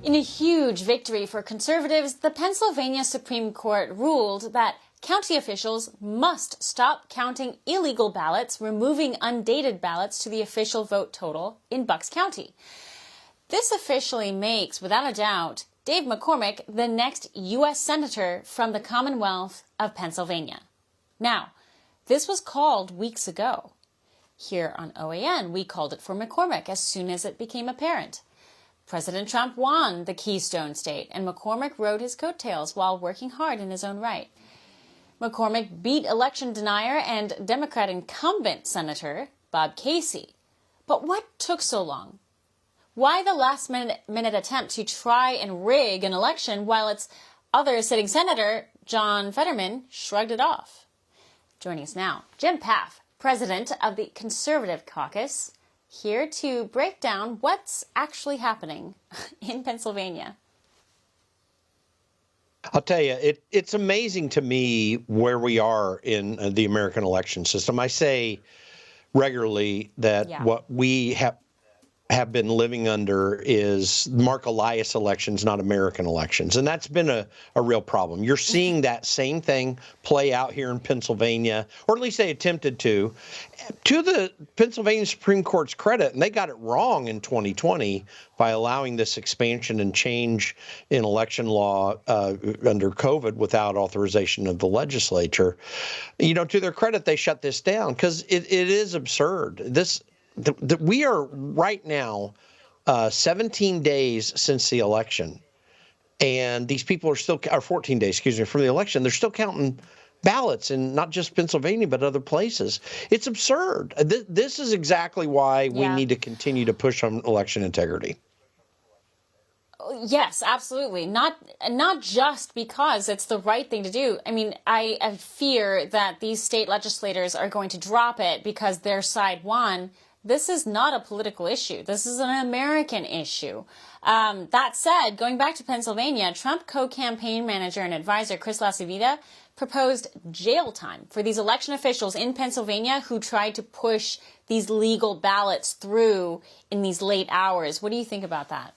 In a huge victory for conservatives, the Pennsylvania Supreme Court ruled that county officials must stop counting illegal ballots, removing undated ballots to the official vote total in Bucks County. This officially makes, without a doubt, Dave McCormick the next U.S. Senator from the Commonwealth of Pennsylvania. Now, this was called weeks ago. Here on OAN, we called it for McCormick as soon as it became apparent. President Trump won the Keystone State, and McCormick rode his coattails while working hard in his own right. McCormick beat election denier and Democrat incumbent Senator Bob Casey. But what took so long? Why the last-minute attempt to try and rig an election while its other sitting senator, John Fetterman, shrugged it off? Joining us now, Jim Pfaff, president of the Conservative Caucus, here to break down what's actually happening in Pennsylvania. I'll tell you, it's amazing to me where we are in the American election system. I say regularly that what we have been living under is Mark Elias elections, not American elections. And that's been a real problem. You're seeing that same thing play out here in Pennsylvania, or at least they attempted to the Pennsylvania Supreme Court's credit, and they got it wrong in 2020 by allowing this expansion and change in election law under COVID without authorization of the legislature. You know, to their credit, they shut this down because it is absurd. We are right now 17 days since the election, and these people are still, or 14 days, excuse me, from the election. They're still counting ballots in not just Pennsylvania, but other places. It's absurd. This is exactly why we need to continue to push on election integrity. Yes, absolutely. Not just because it's the right thing to do. I mean, I fear that these state legislators are going to drop it because their side won. This is not a political issue. This is an American issue. That said, going back to Pennsylvania, Trump co-campaign manager and advisor Chris LaCivita proposed jail time for these election officials in Pennsylvania who tried to push these legal ballots through in these late hours. What do you think about that?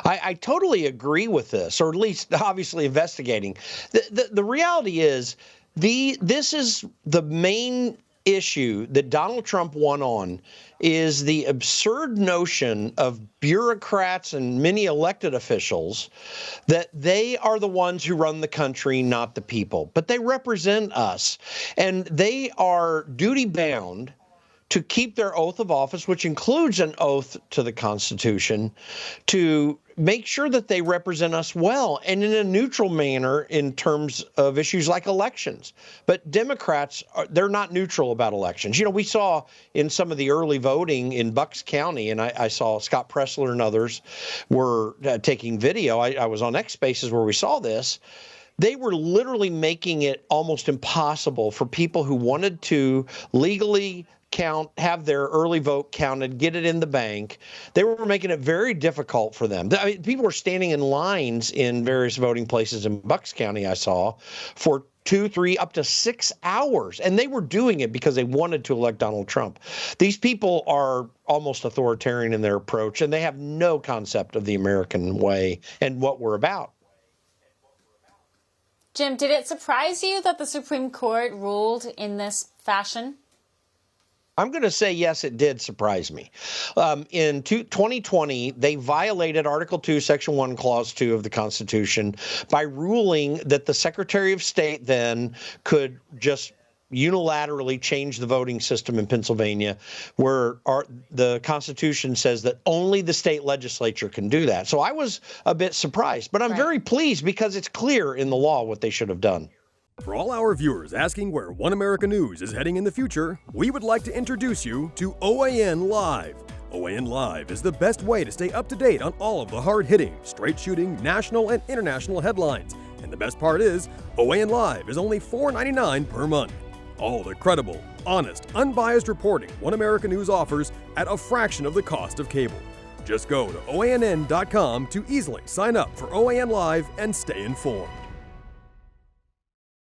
I totally agree with this, or at least obviously investigating. The reality is this is the main issue that Donald Trump won on is the absurd notion of bureaucrats and many elected officials that they are the ones who run the country, not the people. But they represent us, and they are duty bound to keep their oath of office, which includes an oath to the Constitution, to make sure that they represent us well and in a neutral manner in terms of issues like elections. But Democrats, they're not neutral about elections. You know, we saw in some of the early voting in Bucks County, and I saw Scott Pressler and others were taking video. I was on X Spaces where we saw this. They were literally making it almost impossible for people who wanted to legally have their early vote counted, get it in the bank. They were making it very difficult for them. I mean, people were standing in lines in various voting places in Bucks County, I saw, for 2, 3, up to 6 hours. And they were doing it because they wanted to elect Donald Trump. These people are almost authoritarian in their approach, and they have no concept of the American way and what we're about. Jim, did it surprise you that the Supreme Court ruled in this fashion? I'm going to say, yes, it did surprise me. In 2020, they violated Article 2, Section 1, Clause 2 of the Constitution by ruling that the Secretary of State then could just unilaterally change the voting system in Pennsylvania, where the Constitution says that only the state legislature can do that. So I was a bit surprised, but I'm very pleased because it's clear in the law what they should have done. For all our viewers asking where One America News is heading in the future, we would like to introduce you to OAN Live. OAN Live is the best way to stay up to date on all of the hard-hitting, straight-shooting, national and international headlines. And the best part is, OAN Live is only $4.99 per month. All the credible, honest, unbiased reporting One America News offers at a fraction of the cost of cable. Just go to OANN.com to easily sign up for OAN Live and stay informed.